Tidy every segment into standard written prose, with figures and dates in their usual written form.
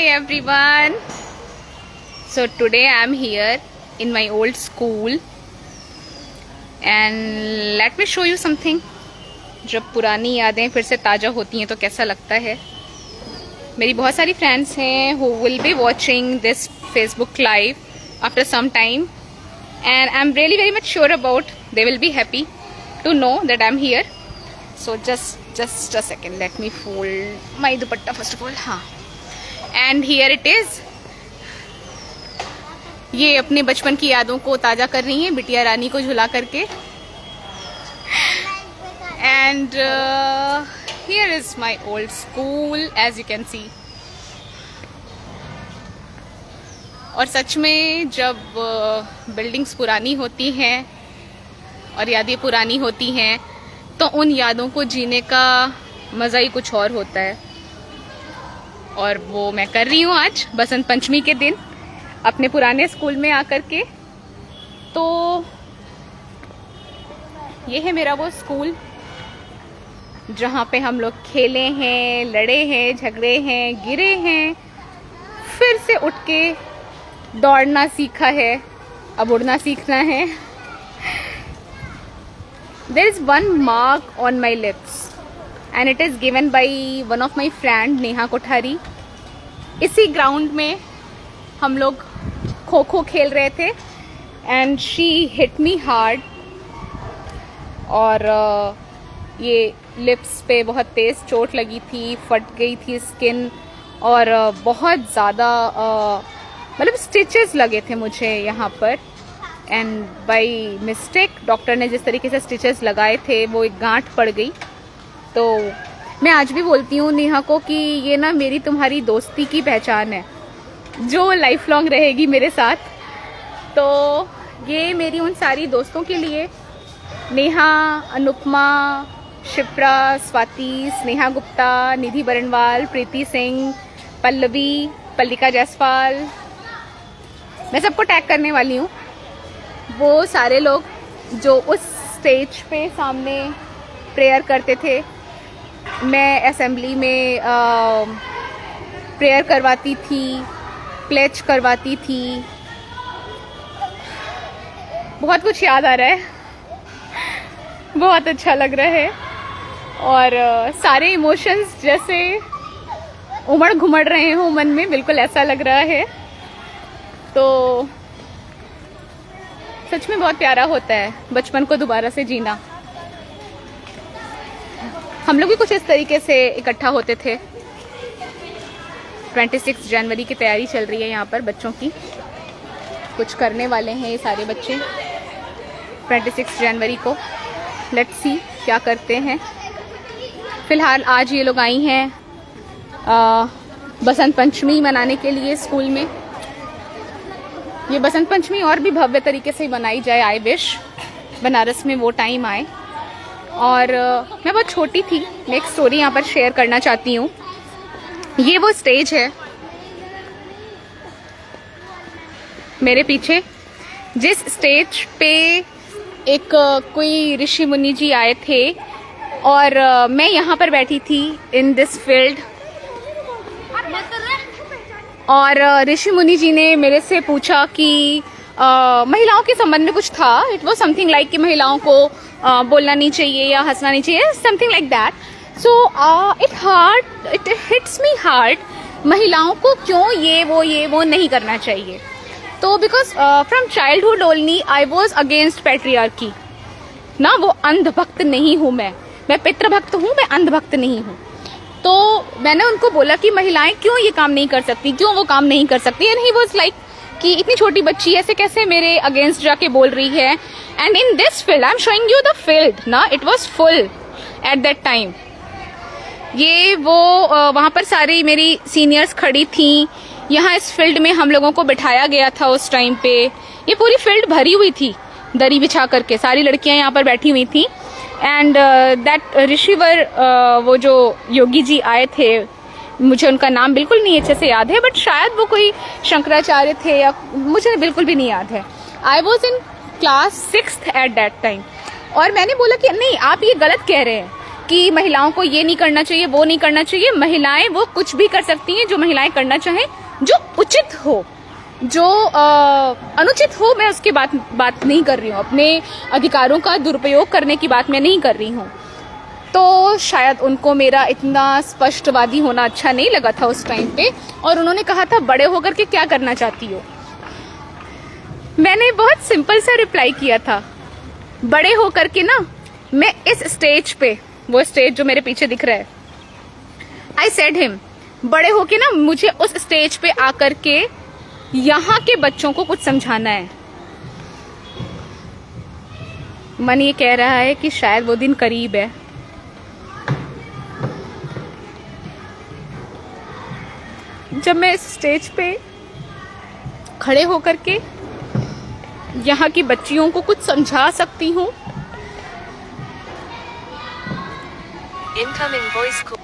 Hi everyone. So today I am here in my old school and let me show you something. जब पुरानी यादें फिर से ताज़ा होती हैं तो कैसा लगता है. मेरी बहुत सारी फ्रेंड्स हैं who will be watching this Facebook live after some time and I'm really very much sure about they will be happy to know that I'm here. So just a second, let me fold my dupatta first of all. हाँ, and here it is. ये अपने बचपन की यादों को ताज़ा कर रही हैं बिटिया रानी को झुला करके. And here is my old school as you can see. और सच में जब बिल्डिंग्स पुरानी होती हैं और यादें पुरानी होती हैं तो उन यादों को जीने का मज़ा ही कुछ और होता है. और वो मैं कर रही हूँ आज बसंत पंचमी के दिन अपने पुराने स्कूल में आकर के. तो ये है मेरा वो स्कूल जहाँ पे हम लोग खेले हैं, लड़े हैं, झगड़े हैं, गिरे हैं, फिर से उठ के दौड़ना सीखा है, अब उड़ना सीखना है. There is one mark on my lips and it is given by one of my friend Neha Kothari. इसी ग्राउंड में हम लोग खो खो खेल रहे थे and she hit me hard और ये लिप्स पे बहुत तेज़ चोट लगी थी, फट गई थी स्किन और बहुत ज़्यादा मतलब स्टिचेस लगे थे मुझे यहाँ पर. एंड बाई मिस्टेक डॉक्टर ने जिस तरीके से स्टिचेस लगाए थे वो एक गांठ पड़ गई. तो मैं आज भी बोलती हूँ नेहा को कि ये ना मेरी तुम्हारी दोस्ती की पहचान है जो लाइफ लॉन्ग रहेगी मेरे साथ. तो ये मेरी उन सारी दोस्तों के लिए, नेहा, अनुपमा, शिप्रा, स्वाति, स्नेहा गुप्ता, निधि बरनवाल, प्रीति सिंह, पल्लवी, पल्लिका जायसवाल, मैं सबको टैग करने वाली हूँ. वो सारे लोग जो उस स्टेज पे सामने प्रेयर करते थे, मैं असेंबली में प्रेयर करवाती थी, प्लेज करवाती थी. बहुत कुछ याद आ रहा है, बहुत अच्छा लग रहा है और सारे इमोशंस जैसे उमड़ घुमड़ रहे हो मन में, बिल्कुल ऐसा लग रहा है. तो सच में बहुत प्यारा होता है बचपन को दोबारा से जीना. हम लोग भी कुछ इस तरीके से इकट्ठा होते थे. 26 जनवरी की तैयारी चल रही है यहाँ पर बच्चों की. कुछ करने वाले हैं ये सारे बच्चे 26 जनवरी को. लेट्स सी क्या करते हैं. फिलहाल आज ये लोग आई हैं बसंत पंचमी मनाने के लिए स्कूल में. ये बसंत पंचमी और भी भव्य तरीके से मनाई जाए. आई विश बनारस में वो टाइम आए. और मैं बहुत छोटी थी, मैं एक स्टोरी यहाँ पर शेयर करना चाहती हूँ. ये वो स्टेज है मेरे पीछे जिस स्टेज पे एक कोई ऋषि मुनि जी आए थे और मैं यहाँ पर बैठी थी इन दिस फील्ड. और ऋषि मुनि जी ने मेरे से पूछा कि महिलाओं के संबंध में कुछ था. इट वॉज समथिंग लाइक कि महिलाओं को बोलना नहीं चाहिए या हंसना नहीं चाहिए, something like that. So it hits me hard. महिलाओं को क्यों ये वो नहीं करना चाहिए. तो because from childhood only I was against patriarchy ना. वो अंधभक्त नहीं हूँ मैं पितृभक्त हूँ, मैं अंधभक्त नहीं हूँ. तो मैंने उनको बोला कि महिलाएं क्यों ये काम नहीं कर सकती, क्यों वो काम नहीं कर सकती. एंड ही वाज लाइक कि इतनी छोटी बच्ची ऐसे कैसे मेरे अगेंस्ट जाके बोल रही है. And in this field I am showing you the field ना, it was full at that time. ये वो वहाँ पर सारी मेरी सीनियर्स खड़ी थी. यहाँ इस फील्ड में हम लोगों को बिठाया गया था उस टाइम पे. ये पूरी फील्ड भरी हुई थी दरी बिछा करके, सारी लड़कियां यहाँ पर बैठी हुई थी. एंड दैट ऋषिवर वो जो योगी जी आए थे, मुझे उनका नाम बिल्कुल नहीं अच्छे से याद है, बट शायद वो कोई शंकराचार्य थे या मुझे बिल्कुल भी नहीं याद है. I was in class 6th eight that time. और मैंने बोला कि नहीं, आप ये गलत कह रहे हैं कि महिलाओं को ये नहीं करना चाहिए, वो नहीं करना चाहिए। महिलाएं वो कुछ भी कर सकती हैं जो महिलाएं करना चाहें, जो उचित हो। जो अनुचित हो मैं उसकी बात नहीं कर रही हूँ। अपने अधिकारों का दुरुपयोग करने की बात मैं नहीं कर रही हूँ। तो शायद उनको मेरा इतना स्पष्टवादी होना अच्छा नहीं लगा था उस टाइम पे, और उन्होंने कहा था बड़े होकर के क्या करना चाहती हो। मैंने बहुत सिंपल सा रिप्लाई किया था, बड़े होकर के ना मैं इस स्टेज पे, वो स्टेज जो मेरे पीछे दिख रहा है, आई सेड हिम, बड़े होके ना मुझे उस स्टेज पे आकर के यहाँ के बच्चों को कुछ समझाना है। मन ये कह रहा है कि शायद वो दिन करीब है। जब मैं इस स्टेज पे खड़े होकर के यहाँ की बच्चियों को कुछ समझा सकती हूँ। Incoming voice call.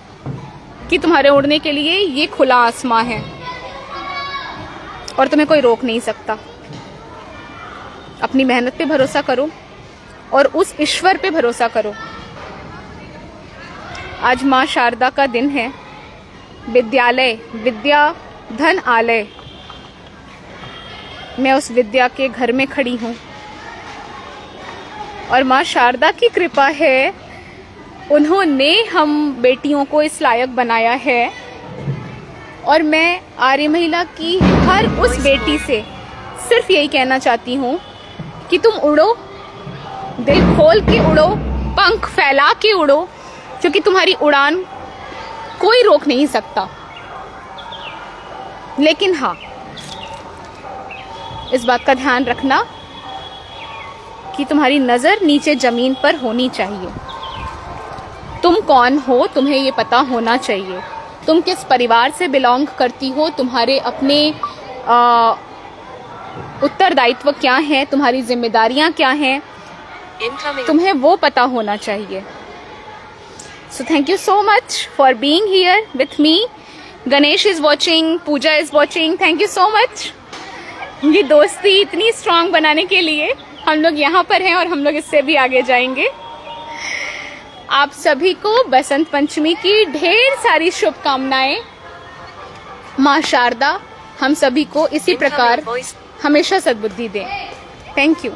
कि तुम्हारे उड़ने के लिए ये खुला आसमां है और तुम्हें कोई रोक नहीं सकता। अपनी मेहनत पे भरोसा करो और उस ईश्वर पे भरोसा करो। आज माँ शारदा का दिन है। विद्यालय, विद्या धन आलय, मैं उस विद्या के घर में खड़ी हूँ और माँ शारदा की कृपा है, उन्होंने हम बेटियों को इस लायक बनाया है। और मैं आर्य महिला की हर उस बेटी से सिर्फ यही कहना चाहती हूँ कि तुम उड़ो, दिल खोल के उड़ो, पंख फैला के उड़ो, क्योंकि तुम्हारी उड़ान कोई रोक नहीं सकता। लेकिन हाँ, इस बात का ध्यान रखना कि तुम्हारी नजर नीचे जमीन पर होनी चाहिए। तुम कौन हो तुम्हें ये पता होना चाहिए। तुम किस परिवार से बिलोंग करती हो, तुम्हारे अपने उत्तरदायित्व क्या है, तुम्हारी जिम्मेदारियां क्या हैं, तुम्हें वो पता होना चाहिए। So thank you so much for being here with me. Ganesh is watching, Pooja is watching. Thank you so much. ये दोस्ती इतनी स्ट्रांग बनाने के लिए हम लोग यहाँ पर हैं और हम लोग इससे भी आगे जाएंगे। आप सभी को बसंत पंचमी की ढेर सारी शुभकामनाएं। माँ शारदा हम सभी को इसी प्रकार हमेशा सद्बुद्धि दें। Thank you.